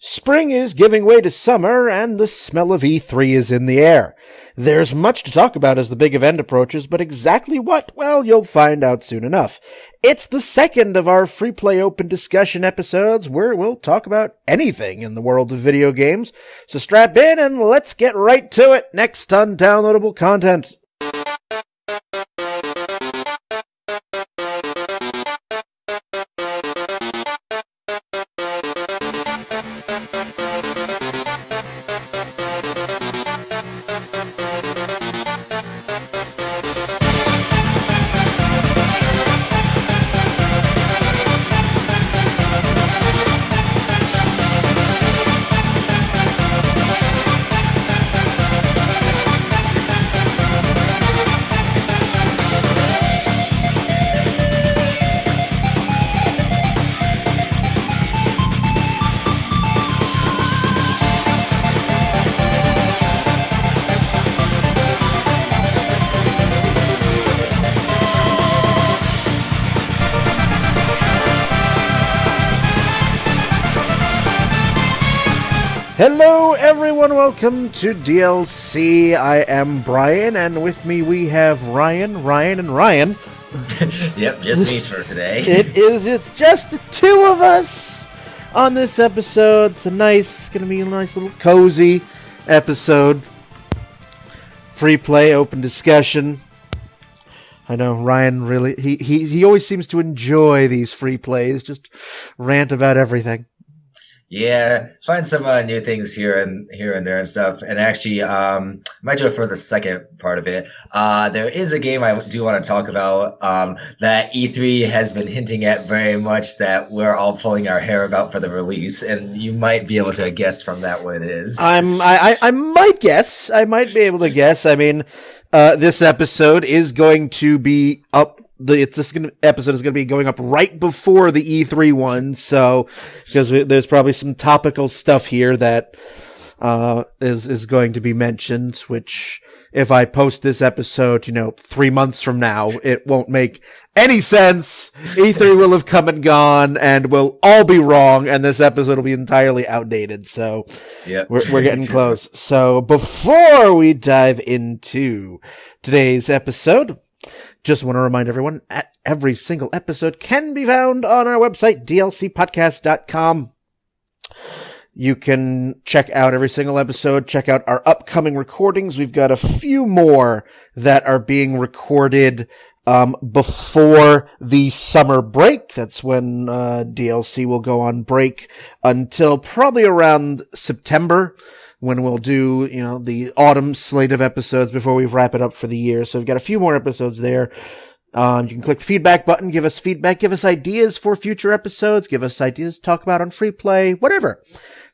Spring is giving way to summer, and the smell of E3 is in the air. There's much to talk about as the big event approaches, but exactly what? Well, you'll find out soon enough. It's the second of our free play open discussion episodes where we'll talk about anything in the world of video games. So strap in and let's get right to it next on Downloadable Content. Hello everyone, welcome to DLC. I am Brian, and with me we have Ryan. Yep, just me for today. It's just the two of us on this episode. It's gonna be a nice little cozy episode. Free play, open discussion. I know Ryan really, he always seems to enjoy these free plays, just rant about everything. Yeah, find some new things here and there and stuff. And actually, might do it for the second part of it. There is a game I do want to talk about that E3 has been hinting at very much that we're all pulling our hair about for the release, and you might be able to guess from that what it is. I might guess. I might be able to guess. I mean, this episode is going to be up. Episode is going to be going up right before the E3 one, so because there's probably some topical stuff here that is going to be mentioned. Which, if I post this episode, 3 months from now, it won't make any sense. E3 will have come and gone, and we'll all be wrong, and this episode will be entirely outdated. So, yep. we're getting close. So, before we dive into today's episode, just want to remind everyone, every single episode can be found on our website, dlcpodcast.com. You can check out every single episode, check out our upcoming recordings. We've got a few more that are being recorded before the summer break. That's when DLC will go on break until probably around September, when we'll do, the autumn slate of episodes before we wrap it up for the year. So we've got a few more episodes there. You can click the feedback button, give us feedback, give us ideas for future episodes, give us ideas to talk about on free play, whatever.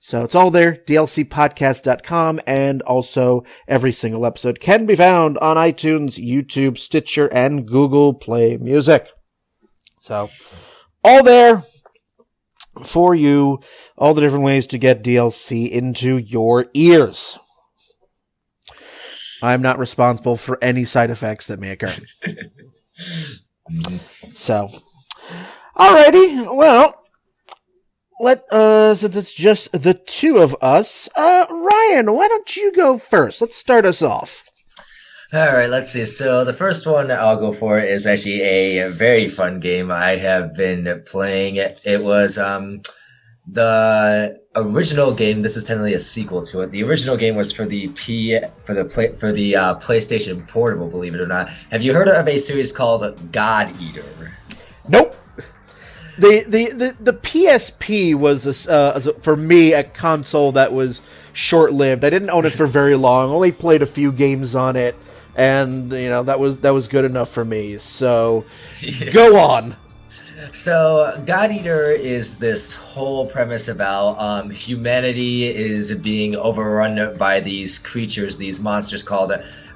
So it's all there, dlcpodcast.com, and also every single episode can be found on iTunes, YouTube, Stitcher, and Google Play Music. So, all there for you, all the different ways to get DLC into your ears. I'm not responsible for any side effects that may occur. So, alrighty, well, since it's just the two of us, Ryan, why don't you go first? Let's start us off. Alright, let's see. So the first one I'll go for is actually a very fun game I have been playing. It was the original game. This is technically a sequel to it. The original game was for the PlayStation Portable, believe it or not. Have you heard of a series called God Eater? Nope. The PSP was for me a console that was short-lived. I didn't own it for very long. Only played a few games on it, and that was good enough for me. So, go on. So, God Eater is this whole premise about humanity is being overrun by these creatures, these monsters called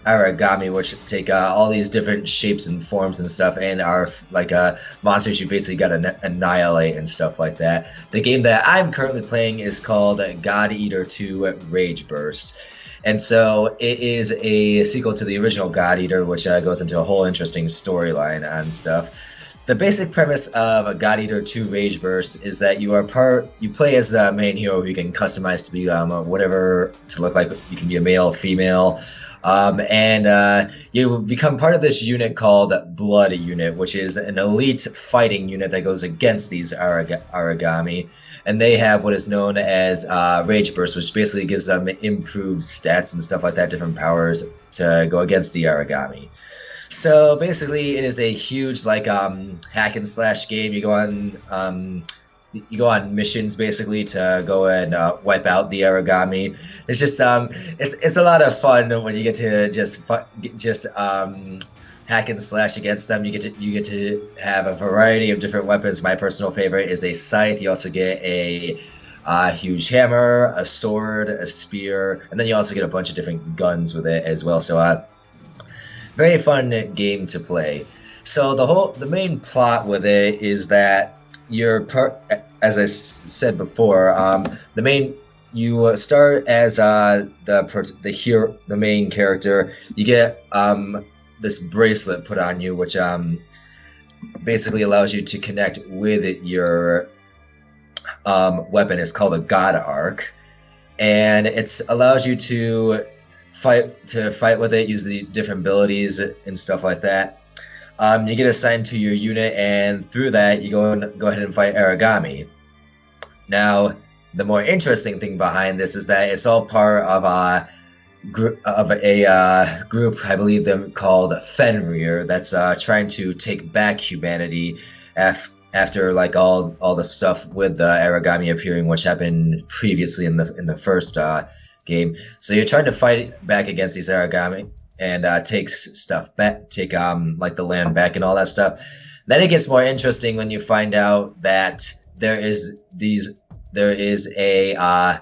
Aragami, which take all these different shapes and forms and stuff, and are like monsters you basically got to annihilate and stuff like that. The game that I'm currently playing is called God Eater 2 Rage Burst. And so it is a sequel to the original God Eater, which goes into a whole interesting storyline and stuff. The basic premise of God Eater 2 Rage Burst is that you play as the main hero who you can customize to be whatever to look like. You can be a male, female, and you become part of this unit called Blood Unit, which is an elite fighting unit that goes against these Aragami. And they have what is known as Rage Burst, which basically gives them improved stats and stuff like that, different powers to go against the Aragami. So basically, it is a huge like hack and slash game. You go on missions basically to go and wipe out the Aragami. It's just it's a lot of fun when you get to just hack and slash against them. You get to have a variety of different weapons. My personal favorite is a scythe. You also get a huge hammer, a sword, a spear, and then you also get a bunch of different guns with it as well. So very fun game to play. So the main plot with it is that as I said before, you start as the main character. You get this bracelet put on you, which basically allows you to connect with your weapon. It's called a God Arc, and it allows you to fight with it, use the different abilities and stuff like that. You get assigned to your unit, and through that, you go ahead and fight Aragami. Now, the more interesting thing behind this is that it's all part of a group, I believe them called Fenrir, that's trying to take back humanity after like all the stuff with the Aragami appearing, which happened previously in the first game. So you're trying to fight back against these Aragami and take stuff back, take like the land back and all that stuff. Then it gets more interesting when you find out that there is a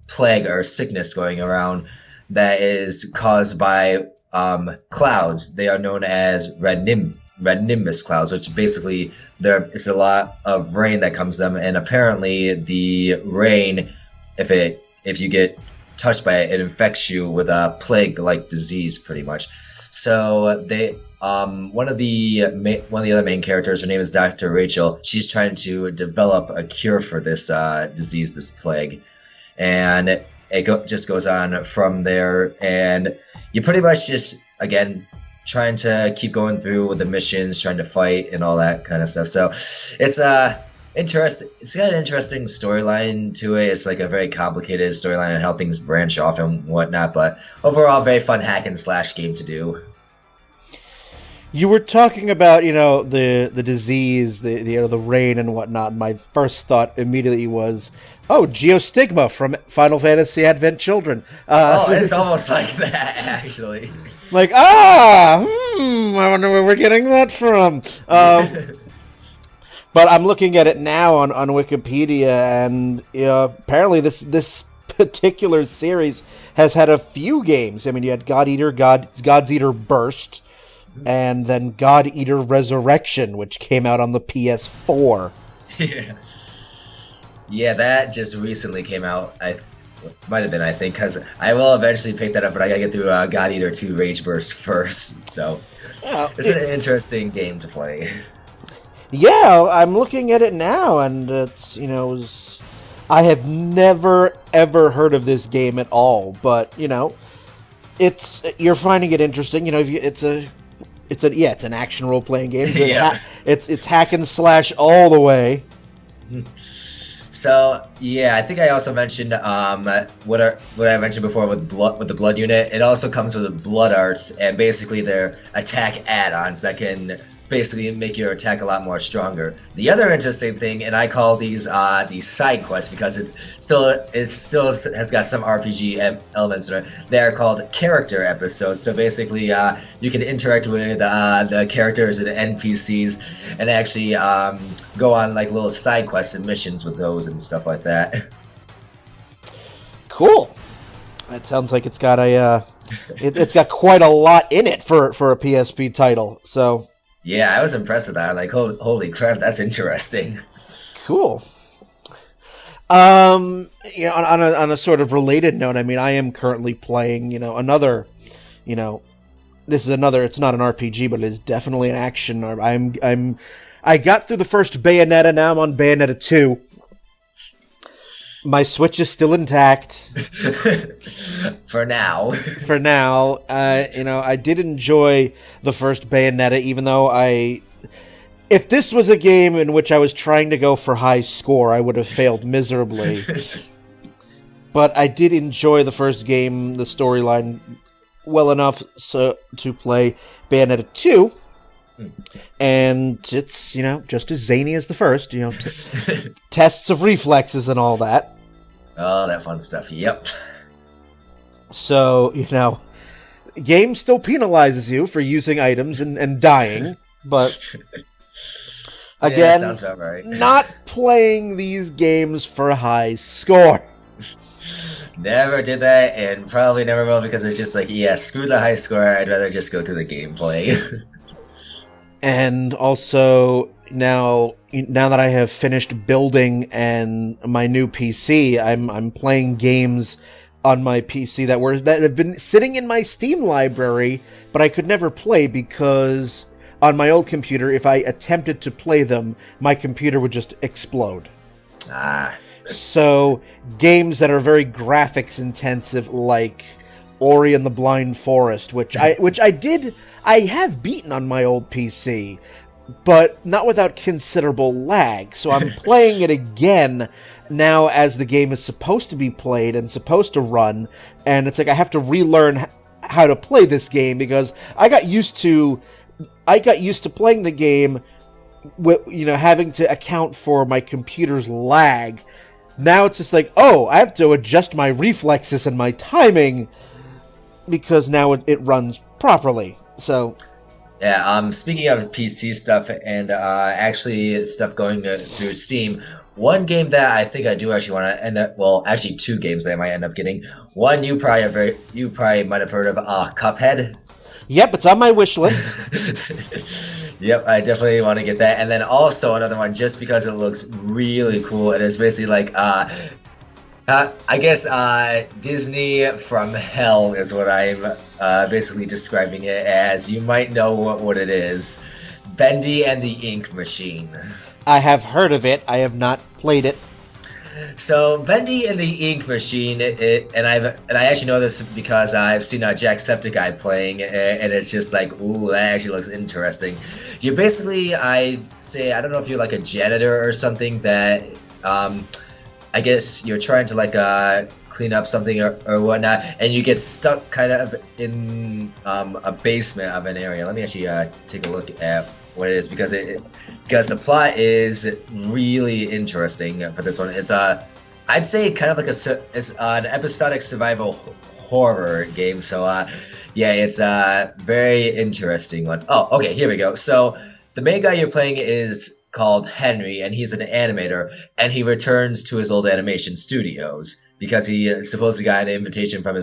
plague or sickness going around that is caused by clouds. They are known as red nimbus clouds, which basically there is a lot of rain that comes to them, and apparently the rain, if you get touched by it, it infects you with a plague-like disease, pretty much. So one of the other main characters, her name is Dr. Rachel. She's trying to develop a cure for this disease, this plague, and it just goes on from there. And you pretty much just again trying to keep going through with the missions, trying to fight and all that kind of stuff. So it's interesting. It's got an interesting storyline to it. It's like a very complicated storyline and how things branch off and whatnot. But overall, very fun hack and slash game to do. You were talking about, the disease, the rain and whatnot. And my first thought immediately was, Geostigma from Final Fantasy Advent Children. It's almost like that, actually. Like, I wonder where we're getting that from. But I'm looking at it now on Wikipedia, and apparently this particular series has had a few games. I mean, you had God Eater, God's Eater Burst, and then God Eater Resurrection, which came out on the PS4. Yeah, that just recently came out. Might have been, I think, because I will eventually pick that up, but I gotta get through God Eater 2 Rage Burst first. So it's an interesting game to play. Yeah, I'm looking at it now, and it's, I have never, ever heard of this game at all, but, you're finding it interesting, it's an action role-playing game. Yeah. It's hack and slash all the way. So, yeah, I think I also mentioned what I mentioned before with the blood unit. It also comes with blood arts, and basically they're attack add-ons that can basically make your attack a lot more stronger. The other interesting thing, and I call these side quests because it still has got some RPG elements in it. They're called character episodes. So basically, you can interact with the characters and NPCs, and actually go on like little side quests and missions with those and stuff like that. Cool. That sounds like it's got it's got quite a lot in it for a PSP title. So. Yeah, I was impressed with that. Like, holy crap, that's interesting. Cool. On a sort of related note, I mean, I am currently playing, another, this is another. It's not an RPG, but it is definitely an action. I'm I got through the first Bayonetta, now I'm on Bayonetta 2. My Switch is still intact. For now. For now. I did enjoy the first Bayonetta, even though if this was a game in which I was trying to go for high score, I would have failed miserably. But I did enjoy the first game, the storyline, well enough to play Bayonetta 2. And it's, just as zany as the first, tests of reflexes and all that. Oh, that fun stuff, yep. So, game still penalizes you for using items and dying, but again, sounds about right. Not playing these games for a high score. Never did that, and probably never will, because it's just like, screw the high score, I'd rather just go through the gameplay. And also, now that I have finished building and my new PC, I'm playing games on my PC that have been sitting in my Steam library, but I could never play because on my old computer, if I attempted to play them, my computer would just explode. So, games that are very graphics intensive, like Ori and the Blind Forest, which I have beaten on my old PC, but not without considerable lag. So I'm playing it again now as the game is supposed to be played and supposed to run, and it's like I have to relearn how to play this game because I got used to playing the game with, having to account for my computer's lag. Now it's just like, I have to adjust my reflexes and my timing because now it runs properly. So, yeah. Speaking of PC stuff and actually stuff going through Steam, one game that I think I do actually want to end up. Well, actually, two games that I might end up getting. One you probably might have heard of, Cuphead. Yep, it's on my wish list. Yep, I definitely want to get that. And then also another one, just because it looks really cool. And it's basically like, I guess Disney from Hell is what I'm basically describing it as. You might know what it is. Bendy and the Ink Machine. I have heard of it. I have not played it. So Bendy and the Ink Machine, and I actually know this because I've seen Jacksepticeye playing, and it's just like, ooh, that actually looks interesting. You're basically, I don't know if you're like a janitor or something that, I guess you're trying to like clean up something or whatnot, and you get stuck kind of in a basement of an area. Let me actually take a look at what it is because the plot is really interesting for this one. It's I'd say kind of like it's an episodic survival horror game. So yeah, it's a very interesting one. Oh, okay, here we go. So the main guy you're playing is called Henry, and he's an animator, and he returns to his old animation studios because he supposedly got an invitation from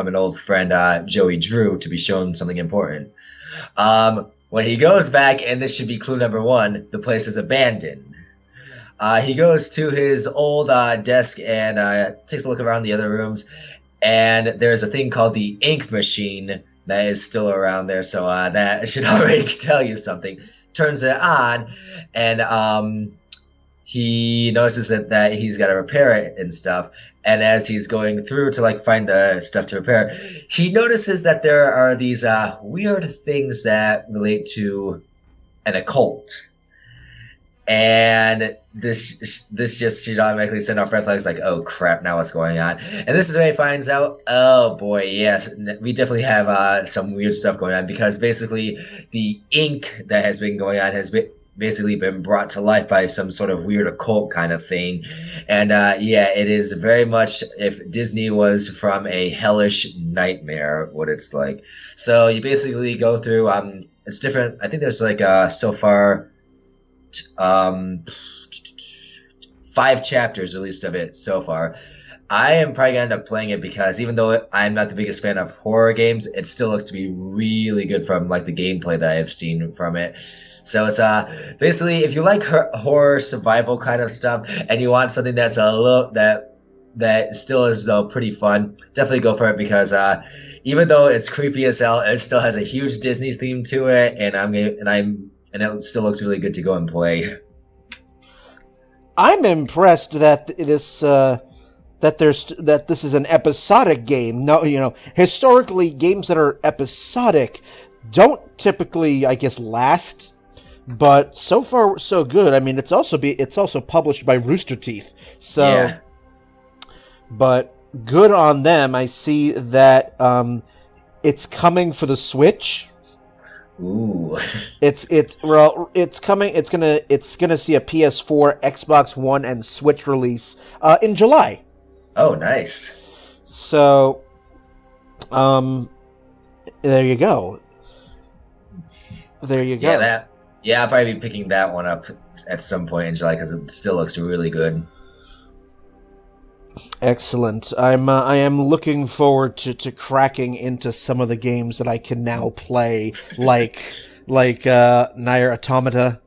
an old friend, Joey Drew, to be shown something important. When he goes back, and this should be clue number one, the place is abandoned. He goes to his old desk and takes a look around the other rooms, and there's a thing called the Ink Machine that is still around there, so that should already tell you something. Turns it on, and he notices that he's got to repair it and stuff. And as he's going through to like find the stuff to repair, he notices that there are these weird things that relate to an occult. And this just should automatically send off red flags like, oh crap, now what's going on? And this is where he finds out, oh boy, yes, we definitely have some weird stuff going on, because basically the ink that has been going on has basically been brought to life by some sort of weird occult kind of thing. And yeah, it is very much if Disney was from a hellish nightmare, what it's like. So you basically go through, it's different. I think there's like so far 5 chapters released of it so far. I am probably going to end up playing it because even though I'm not the biggest fan of horror games, it still looks to be really good from like the gameplay that I've seen from it. So it's basically, if you like horror survival kind of stuff and you want something that's a little that still is though pretty fun, definitely go for it, because even though it's creepy as hell, it still has a huge Disney theme to it, and and it still looks really good to go and play. I'm impressed that this is an episodic game. No, historically games that are episodic don't typically, I guess, last. But so far so good. I mean, it's also published by Rooster Teeth. So, Yeah. But good on them. I see that it's coming for the Switch. Ooh. It's coming. It's gonna see a PS4, Xbox One, and Switch release in July. Oh, nice. So, there you go. There you go. I'll probably be picking that one up at some point in July because it still looks really good. Excellent. I am looking forward to cracking into some of the games that I can now play, like Nier Automata.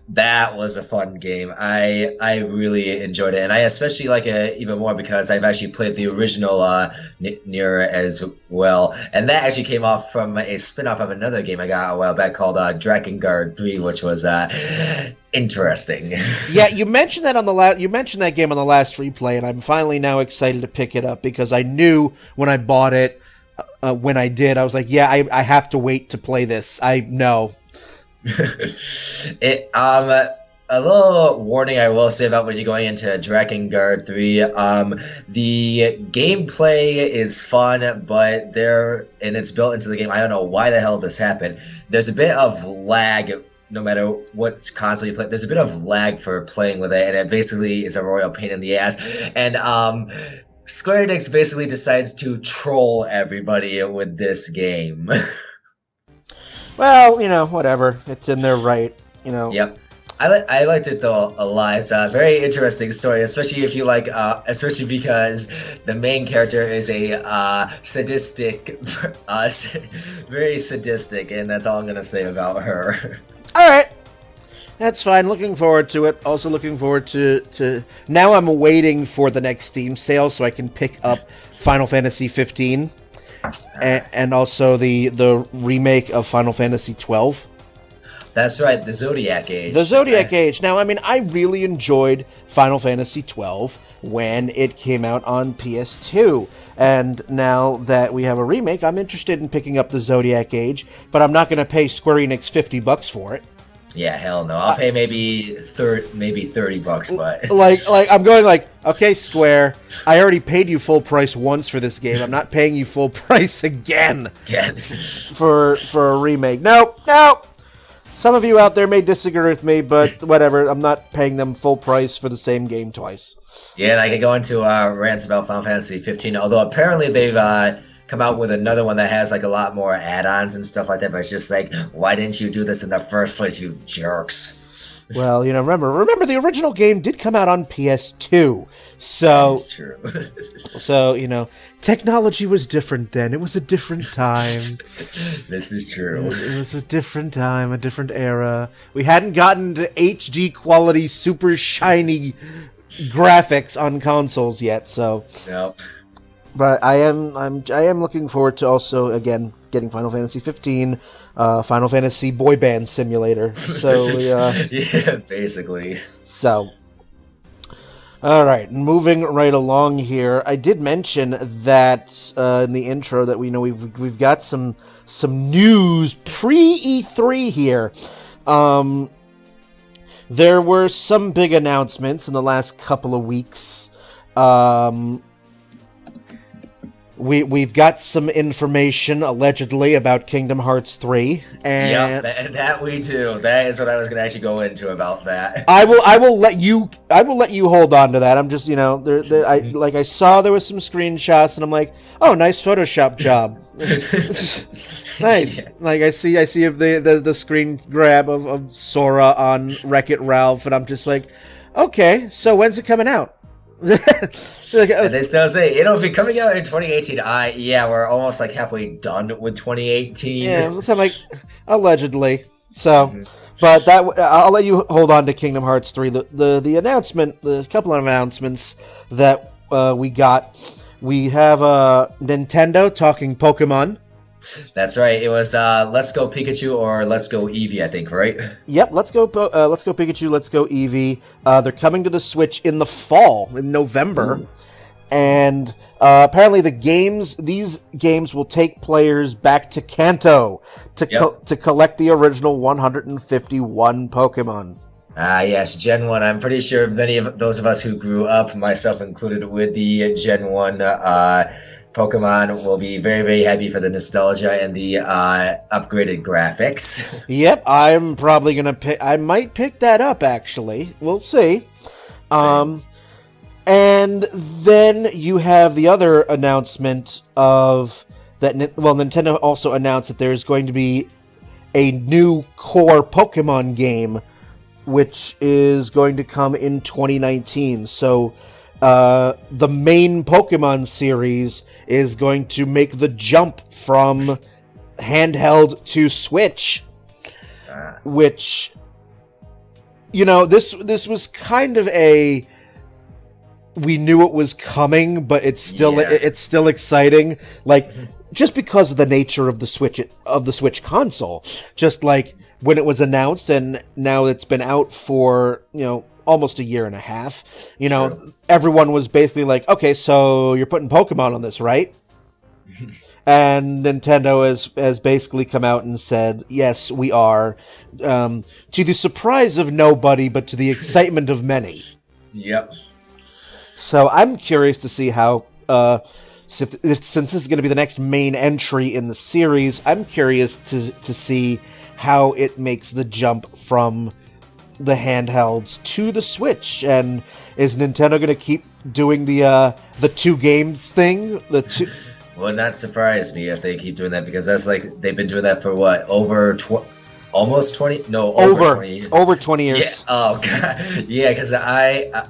That was a fun game. I really enjoyed it, and I especially like it even more because I've actually played the original Nier as well, and that actually came off from a spin-off of another game I got a while back called Drakengard 3, which was interesting. Yeah, you mentioned that game on the last replay, and I'm finally now excited to pick it up because I knew when I bought it, when I did, I was like, yeah, I have to wait to play this. I know. A little warning I will say about when you're going into Drakengard 3. The gameplay is fun, but it's built into the game. I don't know why the hell this happened. There's a bit of lag no matter what console you play. There's a bit of lag for playing with it, and it basically is a royal pain in the ass. And Square Enix basically decides to troll everybody with this game. Well, whatever. It's in their right, Yep. I liked it though a lot. It's a very interesting story, especially if you like, especially because the main character is a sadistic, very sadistic, and that's all I'm gonna say about her. All right, that's fine. Looking forward to it. Also looking forward to. Now I'm waiting for the next Steam sale so I can pick up Final Fantasy 15. And also the remake of Final Fantasy 12. That's right, the Zodiac Age. The Zodiac Age. Now, I mean, I really enjoyed Final Fantasy 12 when it came out on PS2. And now that we have a remake, I'm interested in picking up the Zodiac Age, but I'm not going to pay Square Enix $50 for it. Yeah, hell no. I'll pay maybe $30, but like I'm going okay, Square, I already paid you full price once for this game. I'm not paying you full price again for a remake. Nope. Some of you out there may disagree with me, but whatever. I'm not paying them full price for the same game twice. Yeah, and I could go into rants about Final Fantasy 15, although apparently they've come out with another one that has a lot more add-ons and stuff like that, but it's just why didn't you do this in the first place, you jerks? Well, remember the original game did come out on PS2, so that's true. So technology was different then. It was a different time. This is true. It was a different time, a different era. We hadn't gotten to HD quality, super shiny graphics on consoles yet, so. Nope. But I am looking forward to also again getting Final Fantasy 15, Final Fantasy Boy Band Simulator. So yeah, basically. So, all right, moving right along here. I did mention that in the intro that we've got some news pre E3 here. There were some big announcements in the last couple of weeks. We've got some information allegedly about Kingdom Hearts 3, and that we do. That is what I was going to actually go into about that. I will let you hold on to that. I'm just I saw there was some screenshots, and I'm like, oh, nice Photoshop job. Nice. Yeah. Like I see the screen grab of Sora on Wreck-It Ralph, and I'm just like, okay, so when's it coming out? And they still say it'll be coming out in 2018. We're almost halfway done with 2018. Yeah, so I'm like, allegedly. So, but that I'll let you hold on to Kingdom Hearts 3. The announcement, the couple of announcements that we got. We have Nintendo talking Pokemon. That's right. It was Let's Go Pikachu or Let's Go Eevee, I think, right? Yep, let's go Pikachu, let's go Eevee. They're coming to the Switch in the fall, in November. Ooh. And apparently these games will take players back to Kanto to collect the original 151 Pokemon. Yes, Gen 1. I'm pretty sure many of those of us who grew up, myself included, with the Gen 1 Pokemon will be very, very happy for the nostalgia and the upgraded graphics. Yep, I'm probably going to pick... I might pick that up, actually. We'll see. And then you have the other announcement of... Nintendo also announced that there's going to be a new core Pokemon game, which is going to come in 2019. So, the main Pokemon series is going to make the jump from handheld to Switch, which, this was kind of a, we knew it was coming, but it's still exciting, like, just because of the nature of the Switch console, just like when it was announced, and now it's been out for, almost a year and a half, True. Everyone was basically like, okay, so you're putting Pokemon on this, right? And Nintendo has basically come out and said, yes, we are, to the surprise of nobody, but to the excitement of many. Yep. So I'm curious to see how, since this is going to be the next main entry in the series, I'm curious to see how it makes the jump from the handhelds to the Switch. And is Nintendo going to keep doing the two games thing? Would not surprise me if they keep doing that, because that's like they've been doing that for what, over 20 years. Over 20 years. Yeah. Oh god. Yeah, because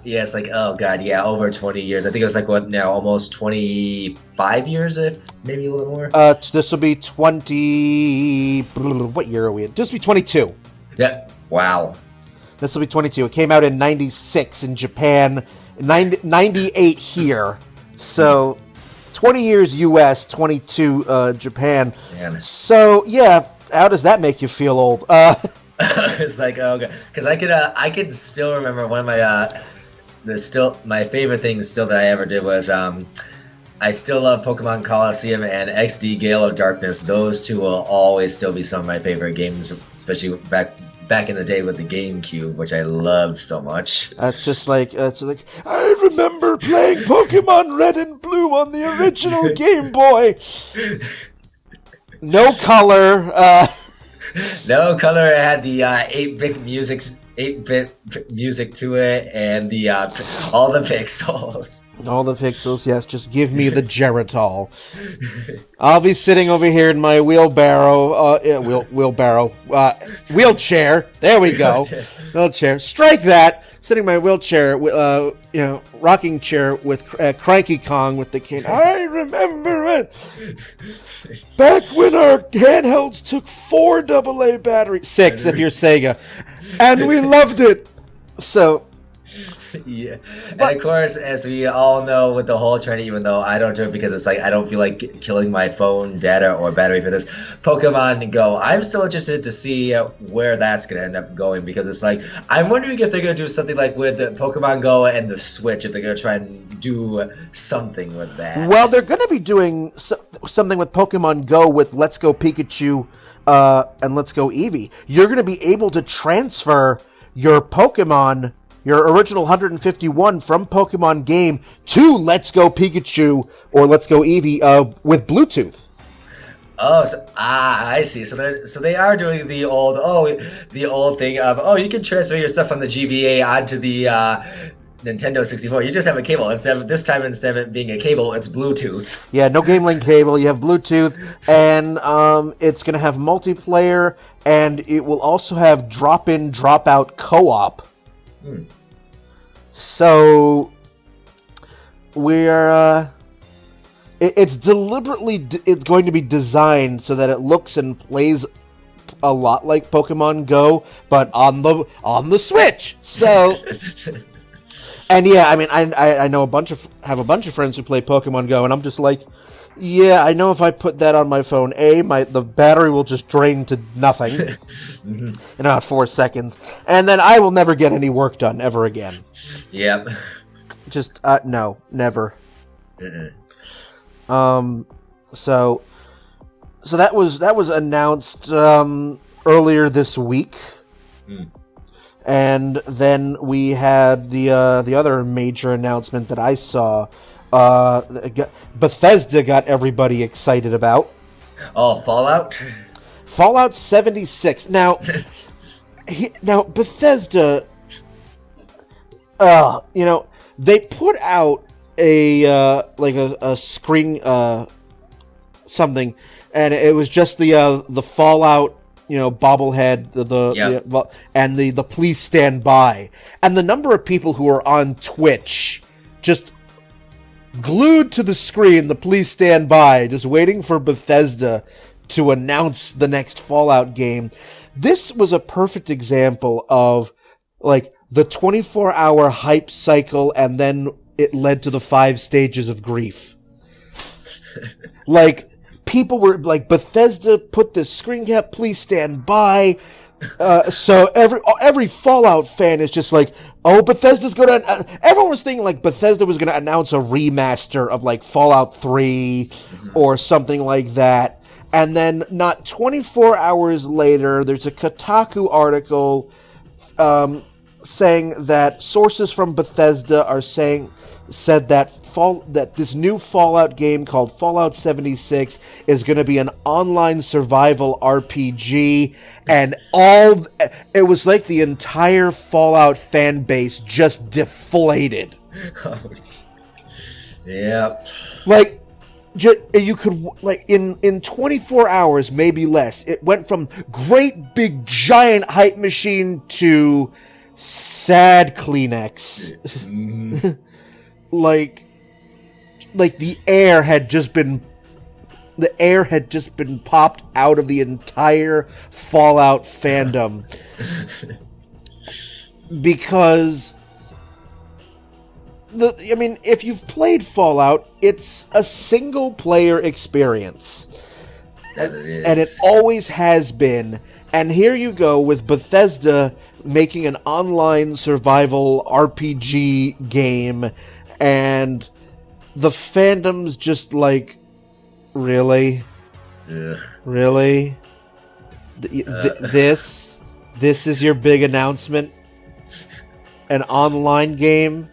it's like, oh god, yeah, over 20 years. I think it was like, what now, almost 25 years, if maybe a little more. This will be 20. What year are we in? This will be 22. Yeah. Wow. This will be 22. It came out in 96 in Japan, 98 here. So 20 years US, 22 Japan. Man. So yeah, how does that make you feel old? It's like, oh god, because I could still remember one of my favorite things still that I ever did was I still love Pokemon Coliseum and XD Gale of Darkness. Those two will always still be some of my favorite games, especially back in the day with the GameCube, which I loved so much. That's just like, I remember playing Pokemon Red and Blue on the original Game Boy. No color. No color. It had the 8-bit music to it, and the all the pixels. All the pixels, yes. Just give me the Geritol. I'll be sitting over here in my wheelchair. There we go. Wheelchair. Strike that. Sitting in my wheelchair, rocking chair with Cranky Kong with the cane. I remember it. Back when our handhelds took 4 AA batteries. 6 if you're Sega. And we loved it. So. Yeah. And of course, as we all know with the whole trend, even though I don't do it because it's like I don't feel like killing my phone data or battery for this, Pokemon Go, I'm still interested to see where that's going to end up going, because it's like, I'm wondering if they're going to do something like with the Pokemon Go and the Switch, if they're going to try and do something with that. Well, they're going to be doing something with Pokemon Go with Let's Go Pikachu and Let's Go Eevee. You're going to be able to transfer your Pokemon, your original 151 from Pokemon game to Let's Go Pikachu or Let's Go Eevee with Bluetooth. Oh, I see. So they are doing the old thing of, you can transfer your stuff from the GBA onto the Nintendo 64. You just have a cable. Instead of it being a cable, it's Bluetooth. Yeah, no Game Link cable. You have Bluetooth, and it's going to have multiplayer, and it will also have drop-in, drop-out co-op. So we're it's deliberately it's going to be designed so that it looks and plays a lot like Pokemon Go, but on the Switch. So And yeah, I mean, I know have a bunch of friends who play Pokemon Go, and I'm just like, yeah, I know if I put that on my phone, the battery will just drain to nothing in about 4 seconds, and then I will never get any work done ever again. Yep. Just no, never. So that was announced earlier this week. And then we had the other major announcement that I saw. Bethesda got everybody excited about. Oh, Fallout? Fallout 76. Now, Bethesda, they put out a screen something, and it was just the Fallout. Bobblehead, and the please stand by. And the number of people who are on Twitch just glued to the screen, the please stand by, just waiting for Bethesda to announce the next Fallout game. This was a perfect example of, the 24-hour hype cycle, and then it led to the 5 stages of grief. People were like, Bethesda put this screen cap, please stand by. So every Fallout fan is just like, oh, Bethesda's going to... everyone was thinking Bethesda was going to announce a remaster of Fallout 3 or something like that. And then not 24 hours later, there's a Kotaku article saying that sources from Bethesda said that this new Fallout game called Fallout 76 is going to be an online survival RPG, and it was like the entire Fallout fan base just deflated. Yep. You could, in 24 hours, maybe less, it went from great big giant hype machine to sad Kleenex. The air had just been popped out of the entire Fallout fandom. Because if you've played Fallout, it's a single player experience. That it is. And it always has been. And here you go with Bethesda making an online survival RPG game, and the fandom's just really? Yeah. Really? This is your big announcement? An online game?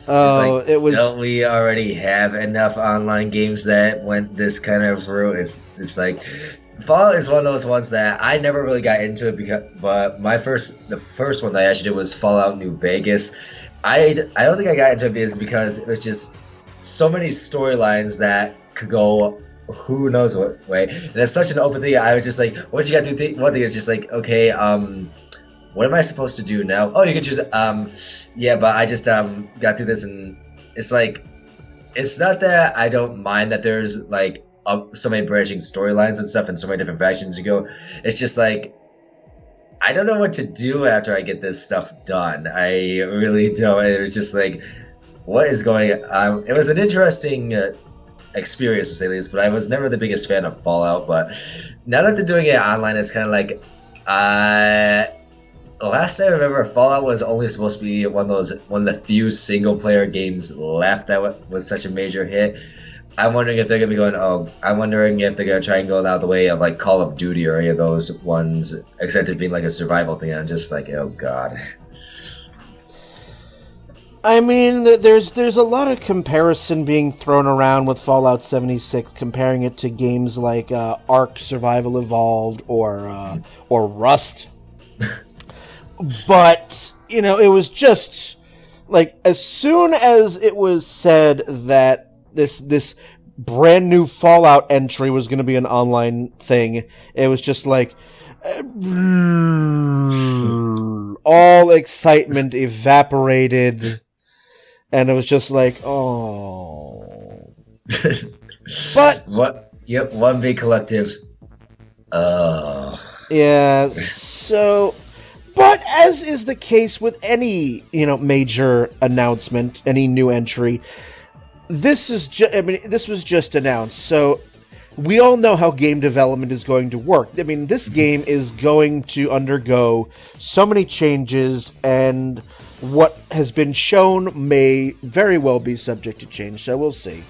Oh, it was... Don't we already have enough online games that went this kind of route? It's like... Fallout is one of those ones that I never really got into it, but the first one that I actually did was Fallout New Vegas. I don't think I got into it because it was just so many storylines that could go who knows what way. And it's such an open thing. I was just like, what you got to do? One thing is just like, okay, what am I supposed to do now? Oh, you can choose. Yeah, but I just got through this, and it's like, it's not that I don't mind that there's so many branching storylines and stuff and so many different factions you go. It's just like, I don't know what to do after I get this stuff done. I really don't. It was just like, what is going on? It was an interesting experience, to say the least, but I was never the biggest fan of Fallout. But now that they're doing it online, it's kind of like, last I remember, Fallout was only supposed to be one of the few single-player games left that was such a major hit. I'm wondering if they're gonna be going. I'm wondering if they're gonna try and go out the way of Call of Duty or any of those ones, except it being a survival thing. And I'm just like, oh god. I mean, there's a lot of comparison being thrown around with Fallout 76, comparing it to games like Ark Survival Evolved or Rust. But it was just as soon as it was said that this brand new Fallout entry was going to be an online thing, it was just all excitement evaporated, and it was just oh. But what? Yep, one big collective. Yeah. So, But as is the case with any, major announcement, any new entry, this was just announced, so we all know how game development is going to work. I mean, this game is going to undergo so many changes, and what has been shown may very well be subject to change, so we'll see.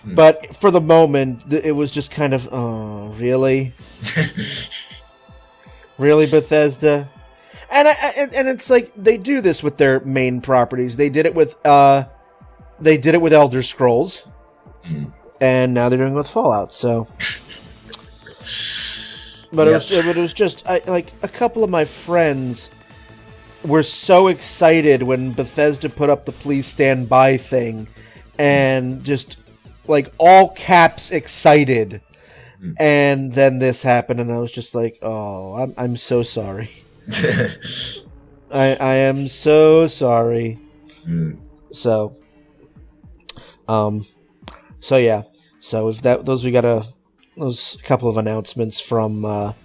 But for the moment, it was just kind of, oh, really? Really, Bethesda? And it's like, they do this with their main properties. They did it with Elder Scrolls. And now they're doing it with Fallout, so... But it was just, a couple of my friends were so excited when Bethesda put up the please stand by thing, and just, all caps excited. And then this happened, and I was just like, oh, I'm so sorry. I am so sorry. So yeah. So with that, we got those couple of announcements from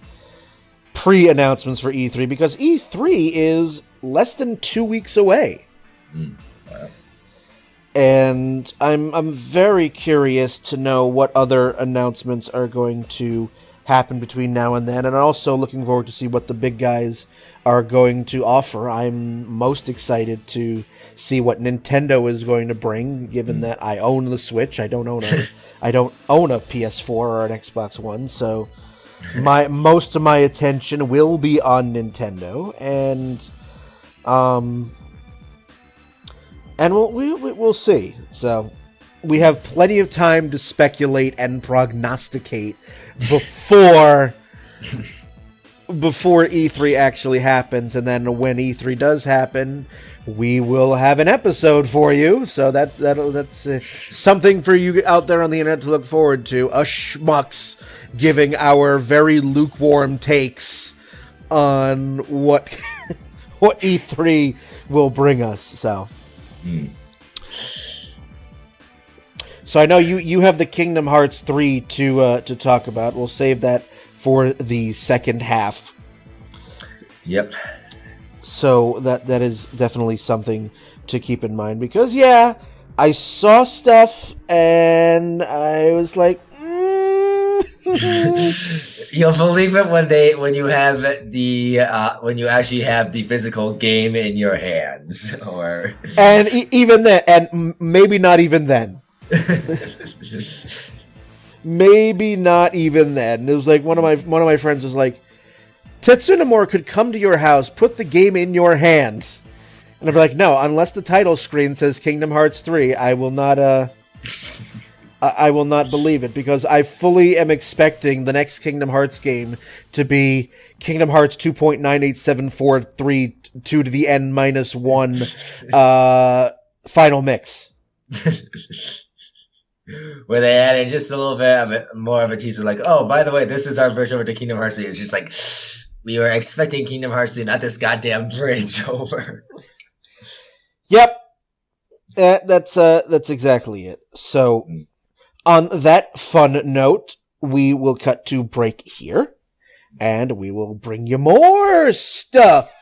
pre-announcements for E3, because E3 is less than 2 weeks away. Wow. And I'm very curious to know what other announcements are going to happen between now and then, and also looking forward to see what the big guys are going to offer. I'm most excited to see what Nintendo is going to bring, given that I own the Switch. I don't own a PS4 or an Xbox One, so most of my attention will be on Nintendo, and we'll see. So we have plenty of time to speculate and prognosticate before E3 actually happens, and then when E3 does happen, we will have an episode for you. So that's something for you out there on the internet to look forward to. Us schmucks giving our very lukewarm takes on what E3 will bring us. So. So I know you have the Kingdom Hearts 3 to talk about. We'll save that for the second half. Yep. So that is definitely something to keep in mind, because yeah, I saw stuff and I was like, You'll believe it when you have when you actually have the physical game in your hands, and even then, and maybe not even then. Maybe not even then. It was like one of my friends was like, Tetsunamori could come to your house, put the game in your hands, and I'd be like, no, unless the title screen says Kingdom Hearts 3, I will not believe it, because I fully am expecting the next Kingdom Hearts game to be Kingdom Hearts 2.98743 2 to the n minus 1 final mix. Where they added just a little bit more of a teaser, like, oh, by the way, this is our version of the Kingdom Hearts. It's just like, we were expecting Kingdom Hearts 2, not this goddamn bridge over. Yep. That's exactly it. So, on that fun note, we will cut to break here, and we will bring you more stuff,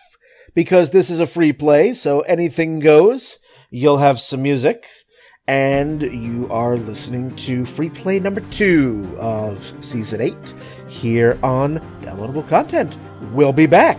because this is a free play, so anything goes. You'll have some music, and you are listening to free play number 2 of Season 8 here on Downloadable Content. We'll be back.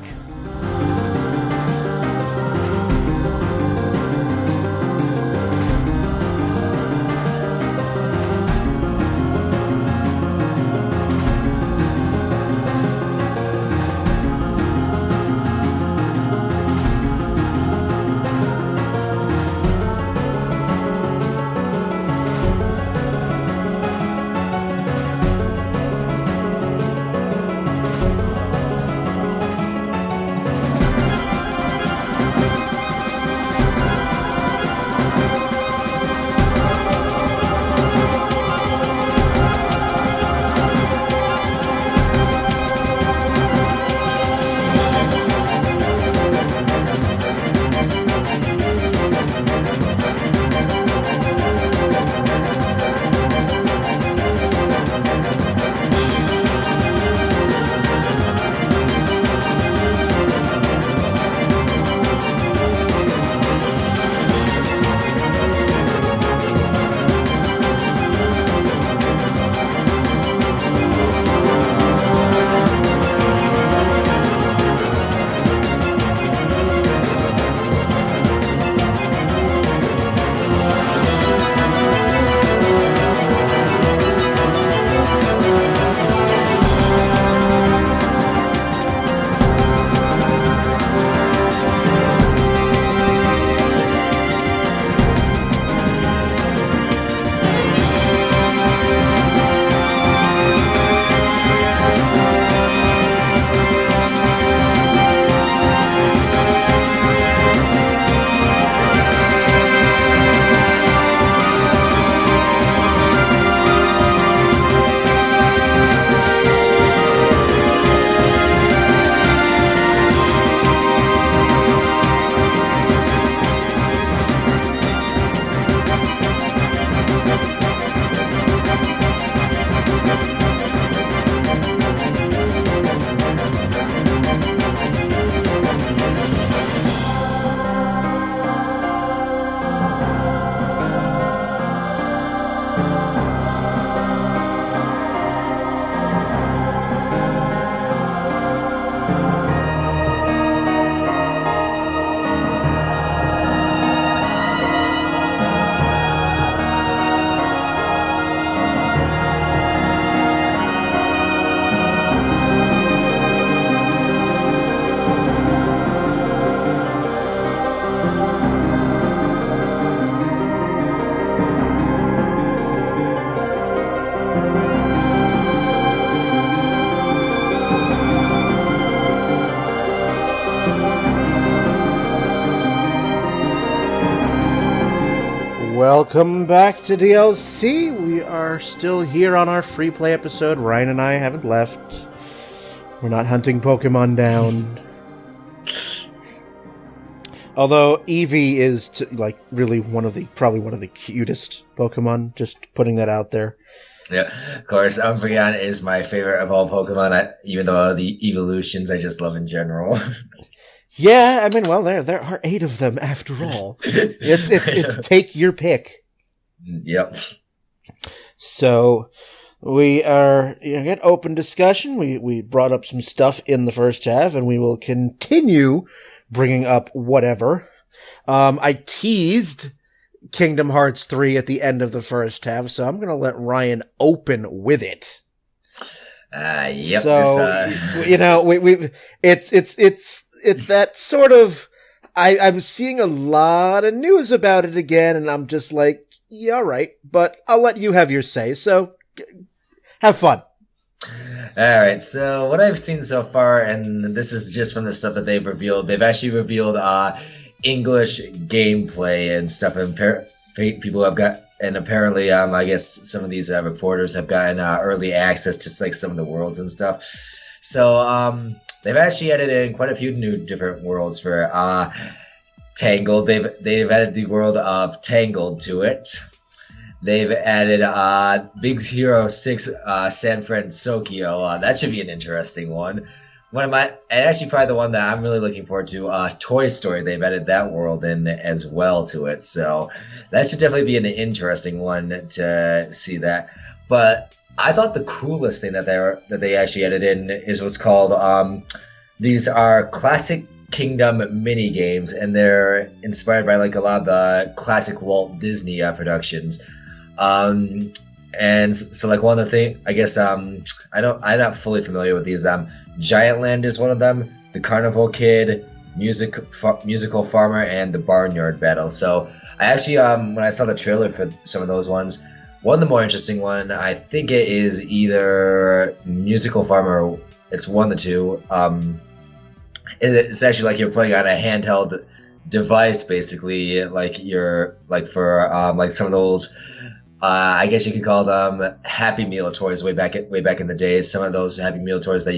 Welcome back to DLC. We are still here on our free play episode. Ryan and I haven't left. We're not hunting Pokemon down. Although Eevee is really probably one of the cutest Pokemon. Just putting that out there. Yeah, of course. Umbreon is my favorite of all Pokemon. Even though the evolutions I just love in general. Yeah, I mean, well, there are 8 of them after all. It's take your pick. Yep. So we are again open discussion. We brought up some stuff in the first half, and we will continue bringing up whatever. I teased Kingdom Hearts 3 at the end of the first half, so I'm going to let Ryan open with it. Yep. So it's that sort of, I'm seeing a lot of news about it again, and I'm just like, yeah, all right, but I'll let you have your say, so have fun. All right, so what I've seen so far, and this is just from the stuff that they've revealed, they've actually revealed English gameplay and stuff, and people have got, and apparently, I guess some of these reporters have gotten early access to some of the worlds and stuff. So, they've actually added in quite a few new different worlds for Tangled. They've added the world of Tangled to it. They've added Big Hero 6 San Francisco. That should be an interesting one. And actually probably the one that I'm really looking forward to, Toy Story. They've added that world in as well to it. So that should definitely be an interesting one to see that. But I thought the coolest thing that they actually added in is what's called these are Classic Kingdom mini games, and they're inspired by a lot of the classic Walt Disney productions. And so one of the things, I guess I'm not fully familiar with these. Giant Land is one of them. The Carnival Kid, Musical Farmer, and the Barnyard Battle. So I actually when I saw the trailer for some of those ones. One of the more interesting one, I think it is either Musical Farmer. It's one of the two. It's actually you're playing on a handheld device, basically. For some of those, I guess you could call them Happy Meal toys way back in the days. Some of those Happy Meal toys that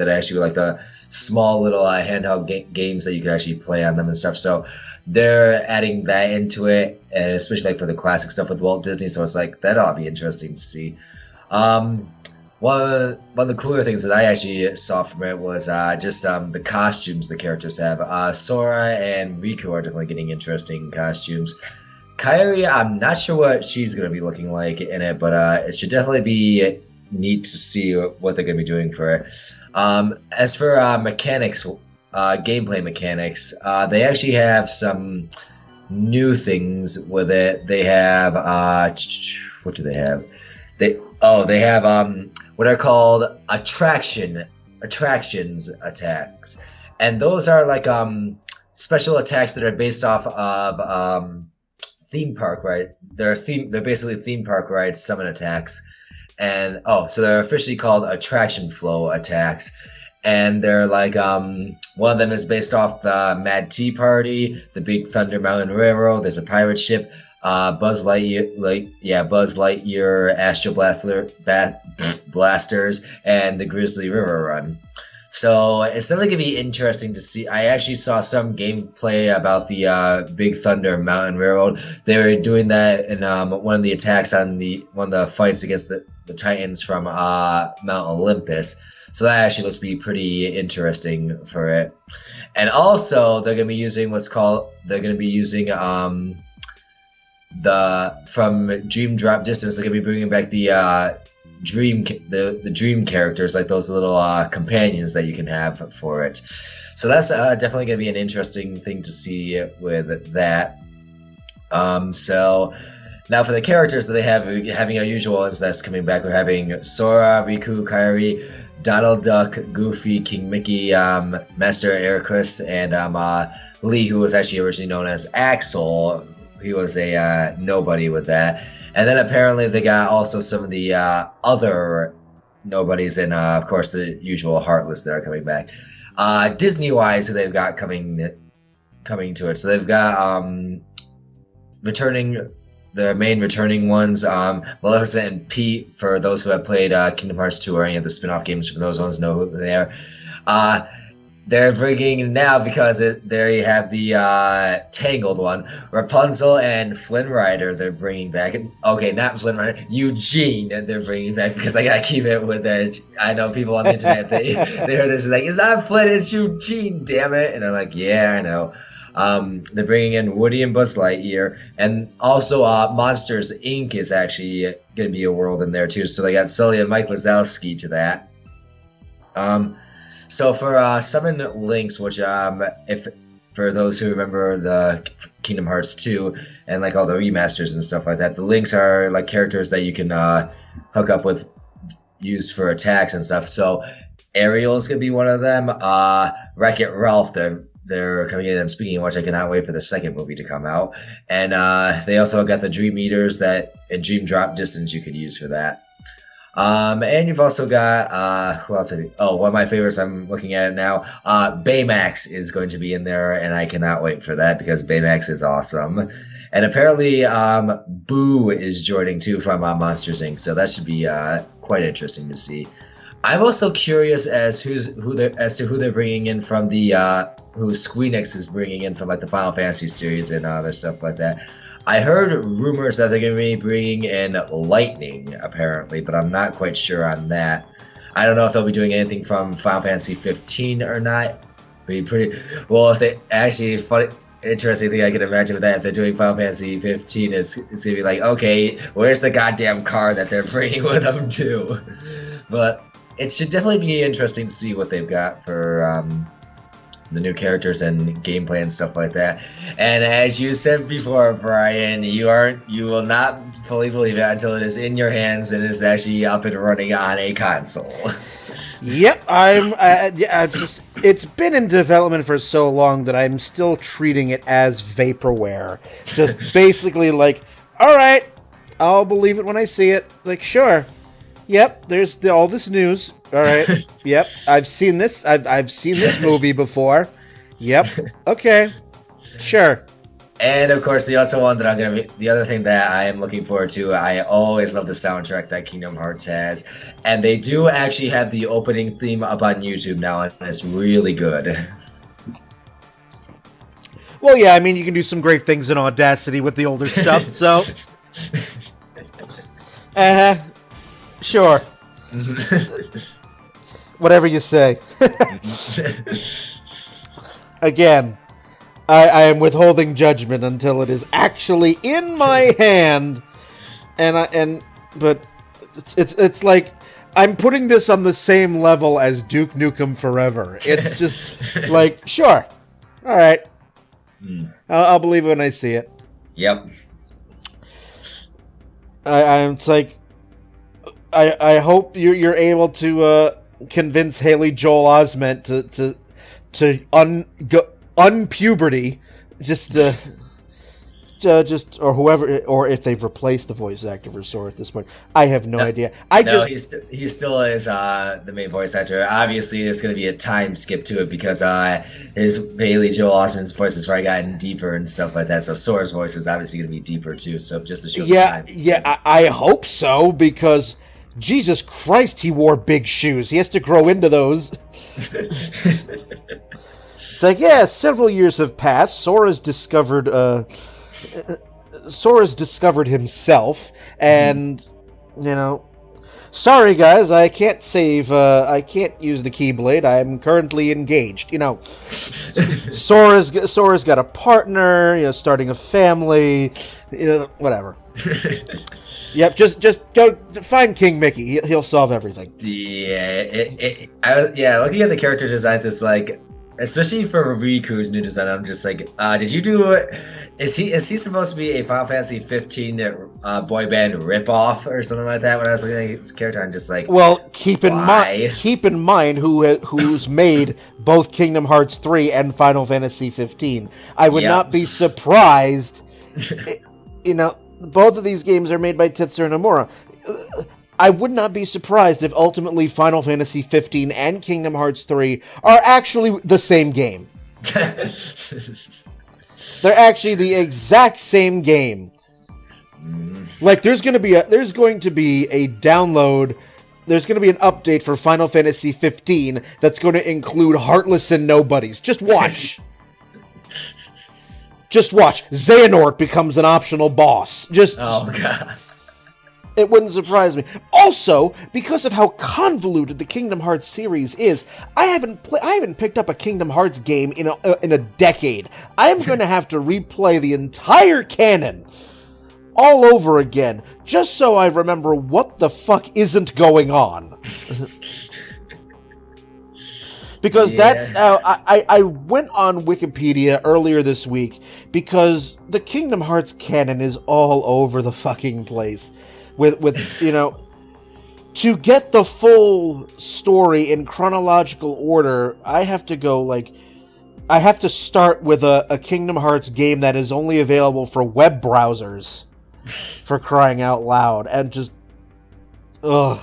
actually were the small little handheld games that you could actually play on them and stuff. So they're adding that into it, and especially for the classic stuff with Walt Disney. So it's that ought to be interesting to see. One of the cooler things that I actually saw from it was just the costumes the characters have. Sora and Riku are definitely getting interesting costumes. Kairi, I'm not sure what she's going to be looking like in it, but it should definitely be neat to see what they're going to be doing for it. As for mechanics, gameplay mechanics, they actually have some new things with it. They have what do they have? They have what are called attractions attacks, and those are special attacks that are based off of theme park ride. They're basically theme park ride summon attacks, and so they're officially called attraction flow attacks. And they're one of them is based off the Mad Tea Party, the Big Thunder Mountain Railroad. There's a pirate ship, Buzz Lightyear, Astro Blasters, and the Grizzly River Run. So it's definitely gonna be interesting to see. I actually saw some gameplay about the Big Thunder Mountain Railroad. They were doing that in one of the attacks on one of the fights against the Titans from Mount Olympus. So that actually looks to be pretty interesting for it. And also, they're going to be using from Dream Drop Distance. They're going to be bringing back the dream characters, those little companions that you can have for it. So that's definitely going to be an interesting thing to see with that. So now for the characters that they have, we're having our usual ones that's coming back. We're having Sora, Riku, Kairi, Donald Duck, Goofy, King Mickey, Master Ericus, and Lee, who was actually originally known as Axel. He was a nobody with that. And then apparently they got also some of the other nobodies, and of course the usual Heartless that are coming back. Disney-wise, who they've got coming to it. So they've got returning the main returning ones, Maleficent and Pete, for those who have played Kingdom Hearts 2 or any of the spin-off games from those ones know who they are. They're bringing now, because there you have the Tangled one, Rapunzel and Flynn Rider. They're bringing back. Okay, not Flynn Rider, Eugene. They're bringing back, because I gotta keep it with that. I know people on the internet, they hear this, like, it's not Flynn, it's Eugene, damn it. And I'm like, yeah, I know. They're bringing in Woody and Buzz Lightyear, and also Monsters Inc. is actually going to be a world in there too. So they got Sully and Mike Wazowski to that. So for Summon Links, which if for those who remember the Kingdom Hearts 2 and like all the remasters and stuff like that, the Links are like characters that you can hook up with, use for attacks and stuff. So Ariel is going to be one of them. Wreck-It Ralph, they're coming in and speaking, which I cannot wait for the second movie to come out. And they also got the Dream Eaters that in Dream Drop Distance you could use for that. And you've also got who else? One of my favorites. I'm looking at it now. Baymax is going to be in there, and I cannot wait for that because Baymax is awesome. And apparently, Boo is joining too from Monsters Inc. So that should be quite interesting to see. I'm also curious as to who they're bringing in from the who Squeenix is bringing in from like the Final Fantasy series and other stuff like that. I heard rumors that they're going to be bringing in Lightning, apparently, but I'm not quite sure on that. I don't know if they'll be doing anything from Final Fantasy 15 or not. Be pretty well. If they actually, interesting thing I can imagine with that, if they're doing Final Fantasy 15, it's going to be like, okay, where's the goddamn car that they're bringing with them too? But it should definitely be interesting to see what they've got for the new characters and gameplay and stuff like that. And as you said before, Brian, you will not fully believe it until it is in your hands and is actually up and running on a console. Yep, it's been in development for so long that I'm still treating it as vaporware. Just basically like, all right, I'll believe it when I see it. Like, sure. Yep, there's all this news. All right. Yep, I've seen this. I've seen this movie before. Yep. Okay. Sure. And of course, the other thing that I am looking forward to. I always love the soundtrack that Kingdom Hearts has, and they do actually have the opening theme up on YouTube now, and it's really good. Well, yeah, I mean, you can do some great things in Audacity with the older stuff, so. Sure. Whatever you say. Again, I am withholding judgment until it is actually in my hand, but it's like I'm putting this on the same level as Duke Nukem Forever. It's just like, sure, all right, I'll believe it when I see it. Yep. It's like. I hope you're able to convince Haley Joel Osment to unpuberty, or whoever, or if they've replaced the voice actor for Sora at this point. I have no idea. He still is the main voice actor. Obviously, there's going to be a time skip to it because his Haley Joel Osment's voice has probably gotten deeper and stuff like that. So Sora's voice is obviously going to be deeper too. So just to show the time. Yeah, I hope so because. Jesus Christ, he wore big shoes. He has to grow into those. It's like, yeah, several years have passed. Sora's discovered himself, and, sorry guys, I can't use the Keyblade. I'm currently engaged. Sora's got a partner, starting a family, whatever. Yep, just go find King Mickey. He'll solve everything. Yeah, looking at the character designs, it's like, especially for Riku's new design, I'm just like, did you do? Is he supposed to be a Final Fantasy 15 boy band ripoff or something like that? When I was looking at his character, I'm just like, well, keep in mind who's made both Kingdom Hearts 3 and Final Fantasy 15. I would not be surprised. Both of these games are made by Tetsuya Nomura. I would not be surprised if ultimately Final Fantasy 15 and Kingdom Hearts 3 are actually the same game. They're actually the exact same game. Like, there's going to be a download. There's going to be an update for Final Fantasy 15 that's going to include Heartless and Nobodies. Just watch. Just watch. Xehanort becomes an optional boss. Oh, God. It wouldn't surprise me. Also, because of how convoluted the Kingdom Hearts series is, I haven't picked up a Kingdom Hearts game in a decade. I am going to have to replay the entire canon all over again, just so I remember what the fuck isn't going on. Because that's how I went on Wikipedia earlier this week, because the Kingdom Hearts canon is all over the fucking place. With you know, to get the full story in chronological order, I have to start with a Kingdom Hearts game that is only available for web browsers, for crying out loud, and just, ugh.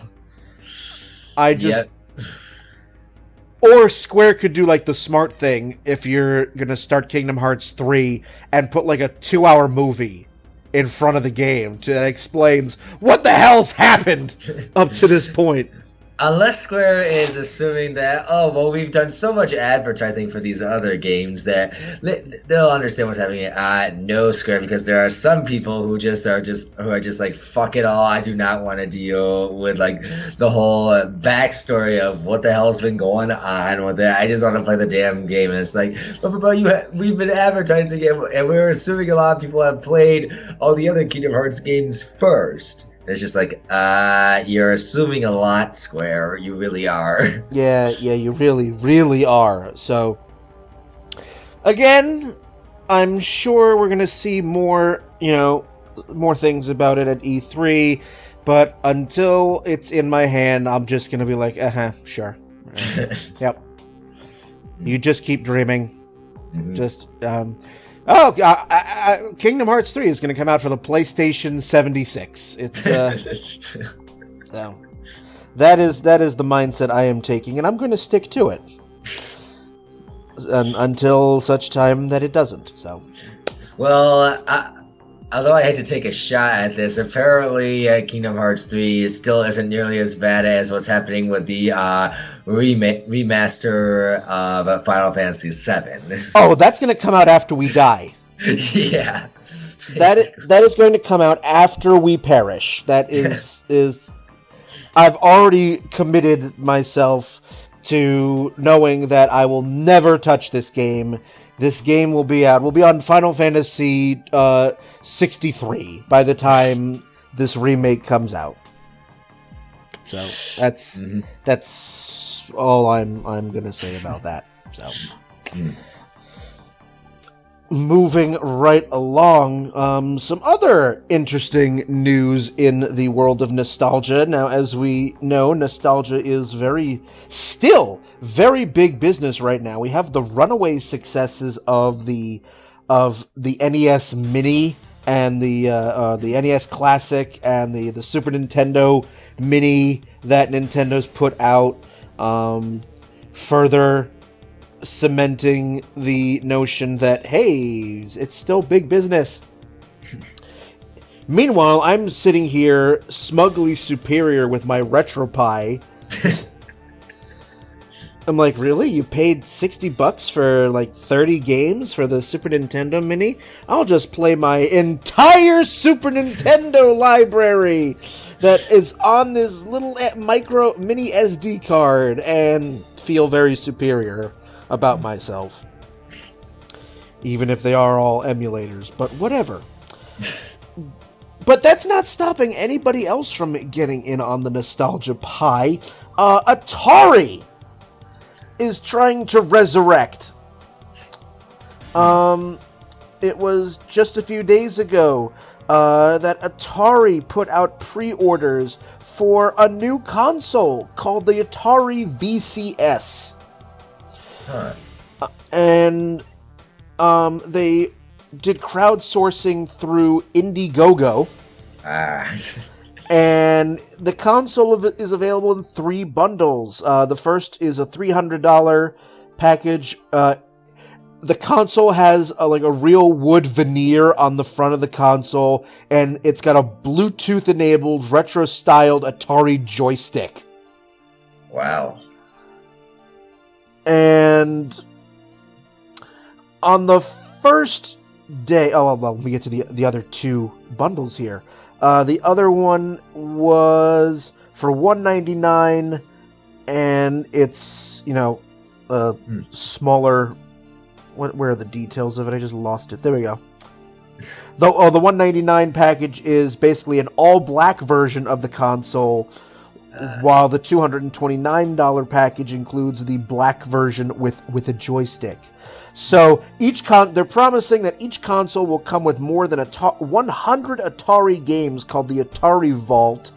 Or Square could do like the smart thing if you're gonna start Kingdom Hearts 3 and put like a 2-hour movie in front of the game that explains what the hell's happened up to this point. Unless Square is assuming that, oh, well, we've done so much advertising for these other games that they'll understand what's happening. No, Square, because there are some people who are just like, fuck it all. I do not want to deal with like the whole backstory of what the hell's been going on with it. I just want to play the damn game. And it's like, but we've been advertising it, and we're assuming a lot of people have played all the other Kingdom Hearts games first. It's just like, you're assuming a lot, Square. You really are. Yeah, you really, really are. So, again, I'm sure we're going to see more things about it at E3, but until it's in my hand, I'm just going to be like, sure. Yep. You just keep dreaming. Mm-hmm. Just, Kingdom Hearts 3 is going to come out for the PlayStation 76. It's no. That is the mindset I am taking, and I'm going to stick to it until such time that it doesn't. So, well, although I had to take a shot at this, apparently Kingdom Hearts 3 still isn't nearly as bad as what's happening with the remaster of Final Fantasy VII. Oh, that's going to come out after we die. Yeah. That is going to come out after we perish. That is I've already committed myself to knowing that I will never touch this game. This game will be out. We'll be on Final Fantasy 63 by the time this remake comes out. So that's all I'm gonna say about that. So moving right along, some other interesting news in the world of nostalgia. Now, as we know, nostalgia is still very big business right now. We have the runaway successes of the NES Mini and the NES Classic and the Super Nintendo Mini that Nintendo's put out, further cementing the notion that, hey, it's still big business. Meanwhile, I'm sitting here smugly superior with my RetroPie. I'm like, really? You paid $60 for like 30 games for the Super Nintendo Mini? I'll just play my entire Super Nintendo library that is on this little micro mini SD card and feel very superior about myself. Even if they are all emulators, but whatever. But that's not stopping anybody else from getting in on the nostalgia pie. Atari is trying to resurrect. It was just a few days ago that Atari put out pre-orders for a new console called the Atari VCS. Huh. And they did crowdsourcing through Indiegogo. And the console is available in 3 bundles. The first is a $300 package. The console has a real wood veneer on the front of the console, and it's got a Bluetooth-enabled, retro-styled Atari joystick. Wow. And on the first day... Oh, well, we get to the other two bundles here. The other one was for $199, and it's, smaller... Where are the details of it? I just lost it. There we go. The $199 package is basically an all-black version of the console, while the $229 package includes the black version with a joystick. So they're promising that each console will come with more than 100 Atari games called the Atari Vault,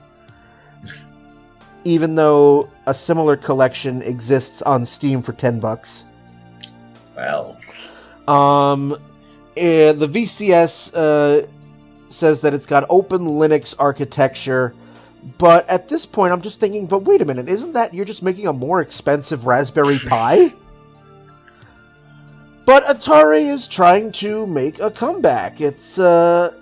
even though a similar collection exists on Steam for $10. Well, the VCS says that it's got open Linux architecture, but at this point I'm just thinking, but wait a minute, isn't that you're just making a more expensive Raspberry Pi? But Atari is trying to make a comeback. It's because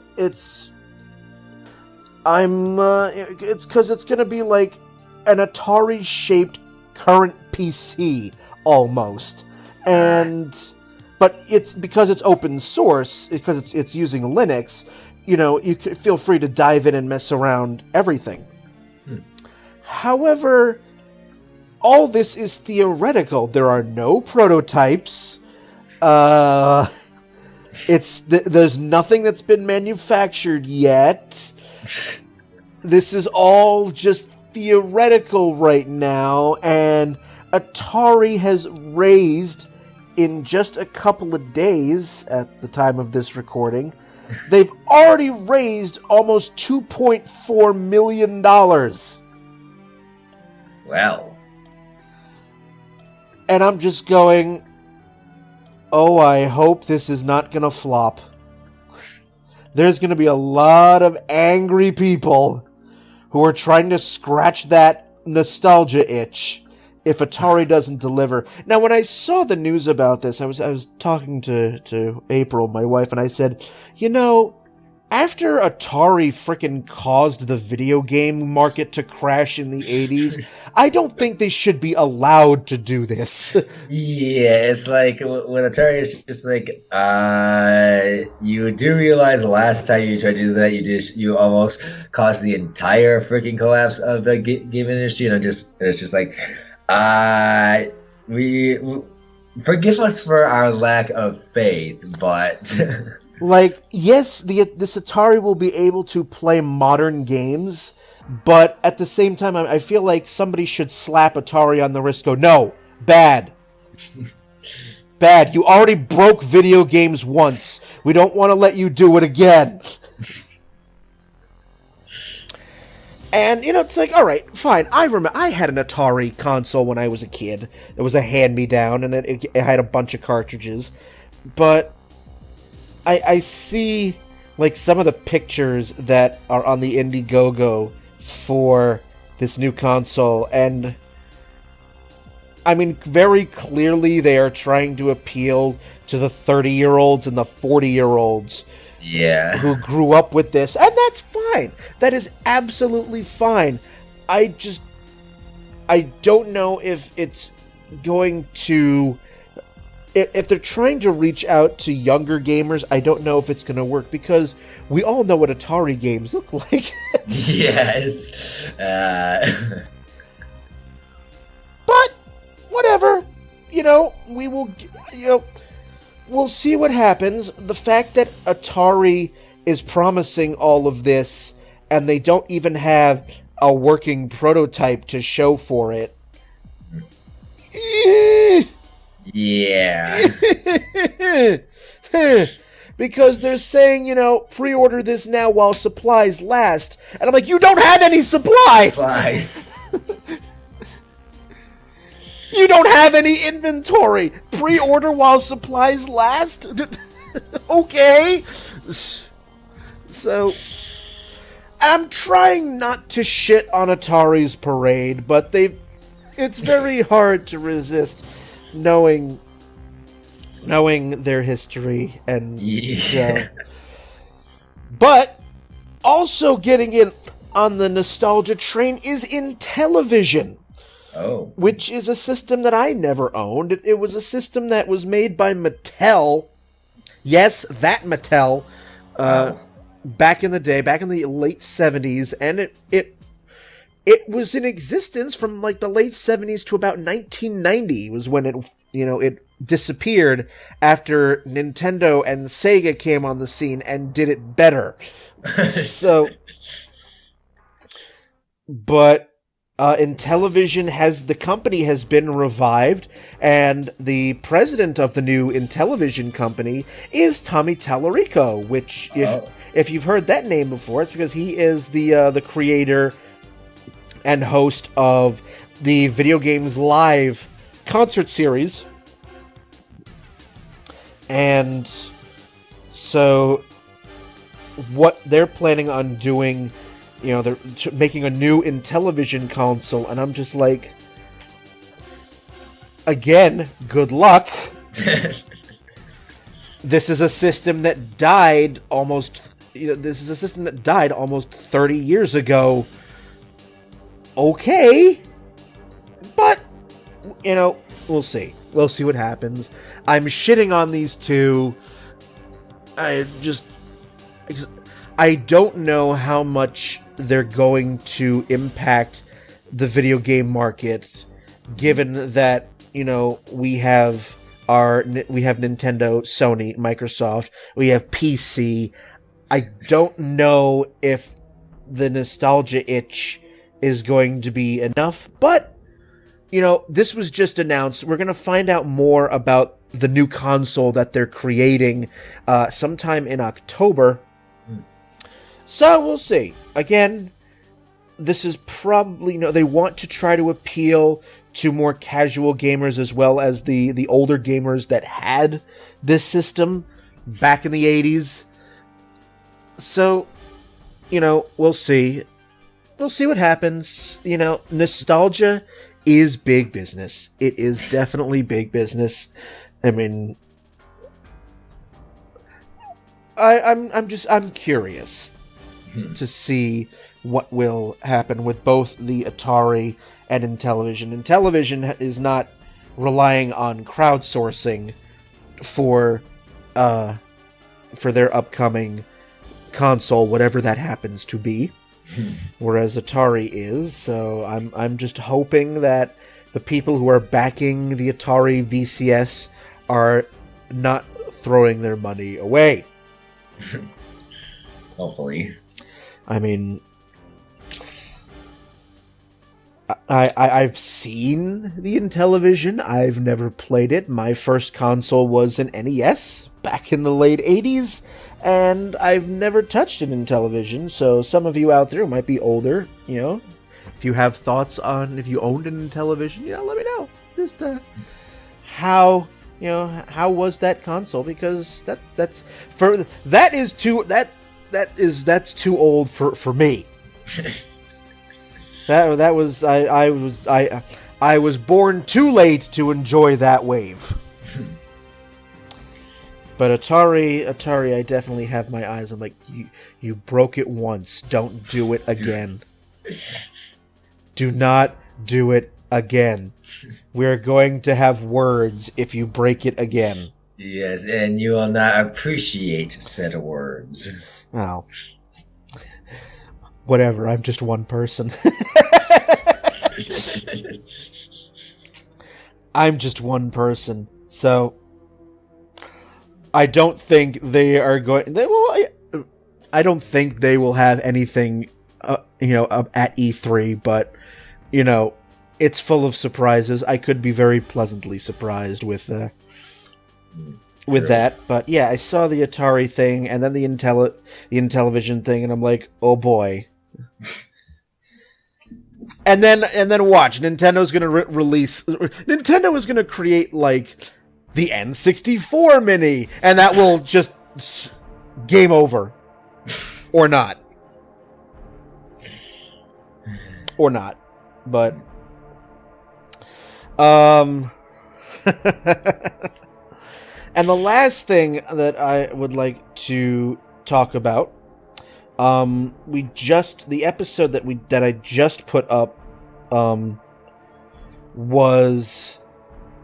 it's gonna be like an Atari-shaped current PC almost. But it's because it's open source, because it's using Linux, you could feel free to dive in and mess around everything. However, all this is theoretical. There are no prototypes. There's nothing that's been manufactured yet. This is all just theoretical right now, and Atari has raised, in just a couple of days at the time of this recording, they've already raised almost $2.4 million. Well. And I'm just going, oh, I hope this is not going to flop. There's going to be a lot of angry people who are trying to scratch that nostalgia itch if Atari doesn't deliver. Now, when I saw the news about this, I was talking to April, my wife, and I said, after Atari frickin' caused the video game market to crash in the 80s, I don't think they should be allowed to do this. Yeah, it's like when Atari is just like, you do realize the last time you tried to do that, you almost caused the entire freaking collapse of the game industry, and it's just like, we forgive us for our lack of faith, but yes, this Atari will be able to play modern games, but at the same time, I feel like somebody should slap Atari on the wrist. Go, no, bad, bad. You already broke video games once. We don't want to let you do it again. And, it's like, all right, fine. I remember I had an Atari console when I was a kid. It was a hand-me-down, and it had a bunch of cartridges. But I see, some of the pictures that are on the Indiegogo for this new console. And, very clearly they are trying to appeal to the 30-year-olds and the 40-year-olds. Yeah. Who grew up with this, and that's fine. That is absolutely fine. I don't know if it's going to... If they're trying to reach out to younger gamers, I don't know if it's going to work, because we all know what Atari games look like. Yes. But, whatever. We will... We'll see what happens. The fact that Atari is promising all of this, and they don't even have a working prototype to show for it. Yeah. Because they're saying, pre-order this now while supplies last. And I'm like, you don't have any supplies. You don't have any inventory. Pre-order while supplies last? Okay. So, I'm trying not to shit on Atari's parade, but it's very hard to resist knowing knowing their history and Yeah. but also getting in on the nostalgia train is Intellivision. Oh. Which is a system that I never owned. It was a system that was made by Mattel. Yes, that Mattel. Wow. Back in the day, back in the late 70s, and it was in existence from like the late 70s to about 1990 was when it disappeared after Nintendo and Sega came on the scene and did it better. So, but Intellivision the company has been revived, and the president of the new Intellivision company is Tommy Tallarico, which if you've heard that name before, it's because he is the creator and host of the Video Games Live concert series. And so what they're planning on doing, they're making a new Intellivision console, and I'm just like, again, good luck. This is a system that died almost 30 years ago. Okay. But, we'll see. We'll see what happens. I'm shitting on these two. I don't know how much they're going to impact the video game market, given that we have Nintendo, Sony, Microsoft, we have PC. I don't know if the nostalgia itch is going to be enough, but this was just announced. We're going to find out more about the new console that they're creating sometime in October. So we'll see. Again, this is probably, they want to try to appeal to more casual gamers as well as the older gamers that had this system back in the 80s. So, we'll see. We'll see what happens. Nostalgia is big business. It is definitely big business. I mean, I'm curious to see what will happen with both the Atari and Intellivision. Intellivision is not relying on crowdsourcing for their upcoming console, whatever that happens to be, whereas Atari is. So I'm just hoping that the people who are backing the Atari VCS are not throwing their money away. Hopefully. I mean, I've seen the Intellivision. I've never played it. My first console was an NES back in the late 80s, and I've never touched an Intellivision, so some of you out there might be older, if you have thoughts on if you owned an Intellivision, let me know. Just how was that console? Because that's too old for me. I was born too late to enjoy that wave. But Atari, I definitely have my eyes. I'm like, you broke it once. Don't do it again. Do not do it again. We're going to have words if you break it again. Yes, and you will not appreciate said words. Well, whatever. I'm just one person. I'm just one person. So I don't think they are going. I don't think they will have anything, at E3. But it's full of surprises. I could be very pleasantly surprised with that. But yeah, I saw the Atari thing and then the Intellivision thing, and I'm like, oh boy. And then watch, Nintendo's gonna Nintendo is gonna create like the N64 Mini, and that will just game over, or not, but And the last thing that I would like to talk about, the episode that I just put up, was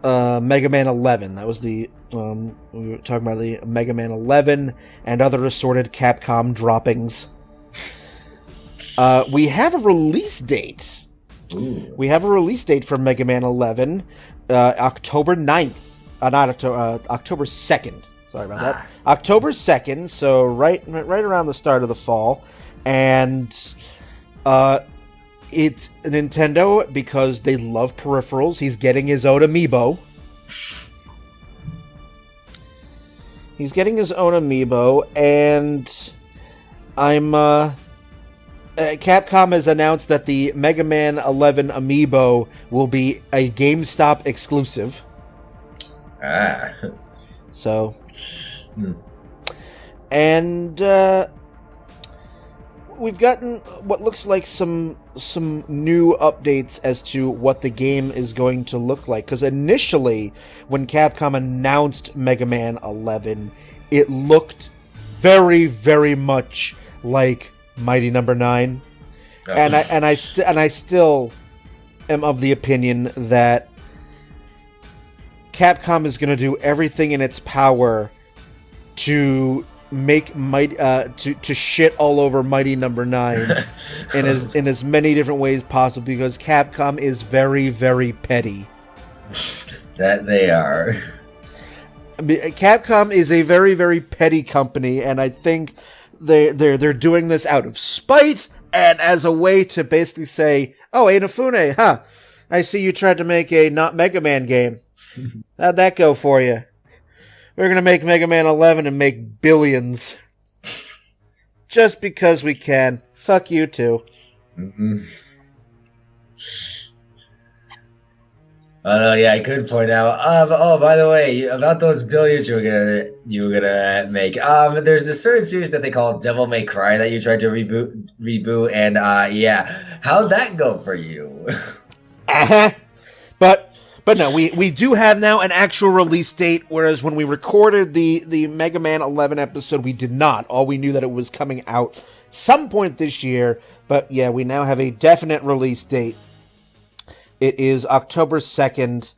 Mega Man 11. That was we were talking about the Mega Man 11 and other assorted Capcom droppings. We have a release date. Ooh. We have a release date for Mega Man 11, October 9th. October 2nd. Sorry about that. October 2nd, so right around the start of the fall. And it's Nintendo, because they love peripherals. He's getting his own amiibo. And Capcom has announced that the Mega Man 11 amiibo will be a GameStop exclusive. So, and we've gotten what looks like some new updates as to what the game is going to look like. Because initially, when Capcom announced Mega Man 11, it looked very, very much like Mighty Number 9, and I still am of the opinion that Capcom is going to do everything in its power to make to shit all over Mighty Number 9 in as many different ways possible, because Capcom is very, very petty. That they are. Capcom is a very, very petty company, and I think they're doing this out of spite and as a way to basically say, "Oh, Inafune, huh? I see you tried to make a not Mega Man game. How'd that go for you? We're gonna make Mega Man 11 and make billions just because we can. Fuck you too." Mm-hmm. Oh no, yeah, I could point out. By the way, about those billions you were gonna make. There's a certain series that they call Devil May Cry that you tried to reboot, and yeah, how'd that go for you? But no, we do have now an actual release date, whereas when we recorded the Mega Man 11 episode, we did not. All we knew that it was coming out some point this year, but yeah, we now have a definite release date. It is October 2nd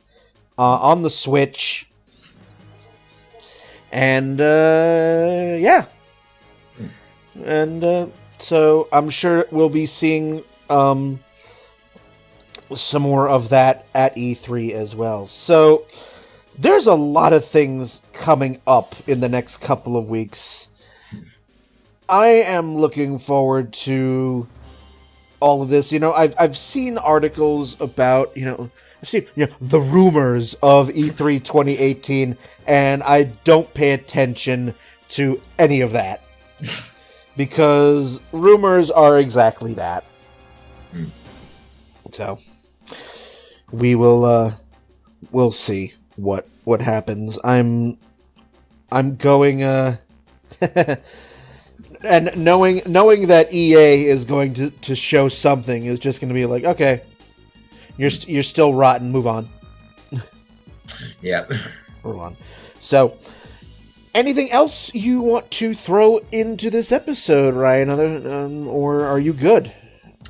on the Switch. And, yeah. And so I'm sure we'll be seeing some more of that at E3 as well. So there's a lot of things coming up in the next couple of weeks. I am looking forward to all of this. I've seen articles about, I've seen the rumors of E3 2018, and I don't pay attention to any of that because rumors are exactly that. So we'll see what happens. I'm going and knowing that EA is going to show something is just going to be like, okay, you're still rotten. Move on. Yeah. Move on. So, anything else you want to throw into this episode, Ryan? Or are you good?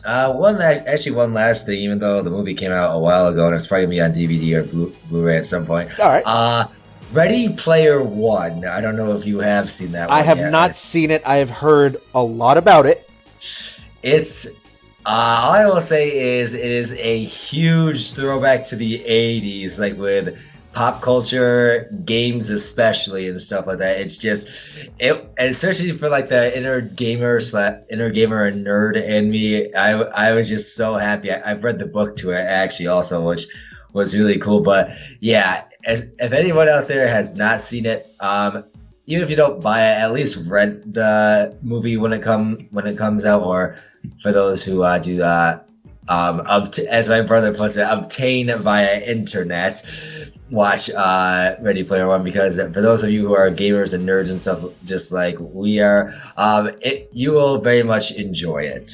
One last thing. Even though the movie came out a while ago and it's probably gonna be on DVD or Blu-ray at some point. All right. Ready Player One. I don't know if you have seen that one. I have not seen it. I have heard a lot about it. It's all I will say is it is a huge throwback to the 80s, like with pop culture, games especially, and stuff like that. It's just especially for like the inner gamer and nerd in me. I was just so happy. I've read the book to it actually also, which was really cool. But yeah, if anyone out there has not seen it, even if you don't buy it, at least rent the movie when it comes out, or for those who do that, as my brother puts it, obtain via internet. Watch Ready Player One, because for those of you who are gamers and nerds and stuff, just like we are, you will very much enjoy it.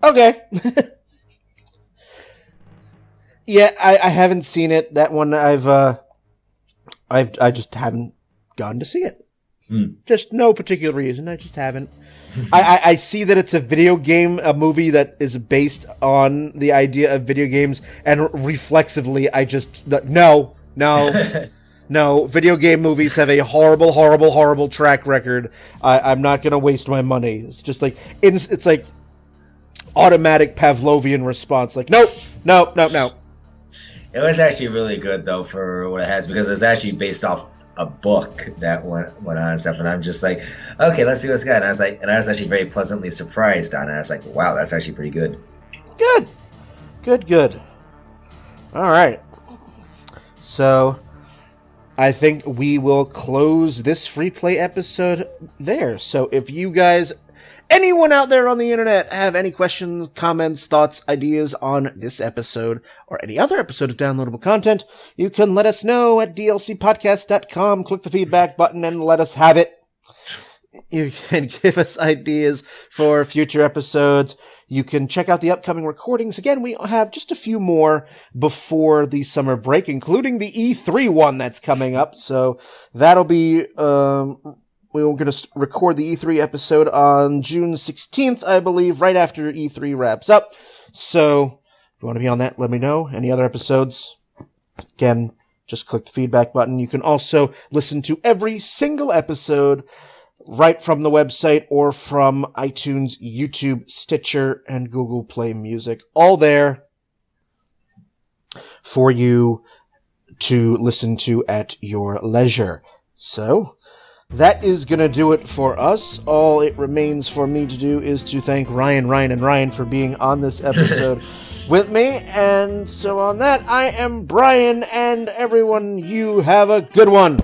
Okay. Yeah, I haven't seen it. That one I just haven't gone to see it. Just no particular reason. I just haven't. I see that it's a video game, a movie that is based on the idea of video games, and reflexively, I just no. Video game movies have a horrible track record. I'm not gonna waste my money. It's just like it's like automatic Pavlovian response. Like no. It was actually really good though for what it has, because it's actually based off a book that went on and stuff, and I'm just like, okay, let's see what's good. And I was actually very pleasantly surprised on it. I was like, wow, that's actually pretty good. Good. All right. So I think we will close this free play episode there. So if you guys, anyone out there on the internet, have any questions, comments, thoughts, ideas on this episode or any other episode of downloadable content, you can let us know at dlcpodcast.com. Click the feedback button and let us have it. You can give us ideas for future episodes. You can check out the upcoming recordings. Again, we have just a few more before the summer break, including the E3 one that's coming up. So that'll be, we're going to record the E3 episode on June 16th, I believe, right after E3 wraps up. So if you want to be on that, let me know. Any other episodes? Again, just click the feedback button. You can also listen to every single episode right from the website or from iTunes, YouTube, Stitcher, and Google Play Music. All there for you to listen to at your leisure. So that is going to do it for us. All it remains for me to do is to thank Ryan for being on this episode with me. And so on that, I am Brian, and everyone, you have a good one.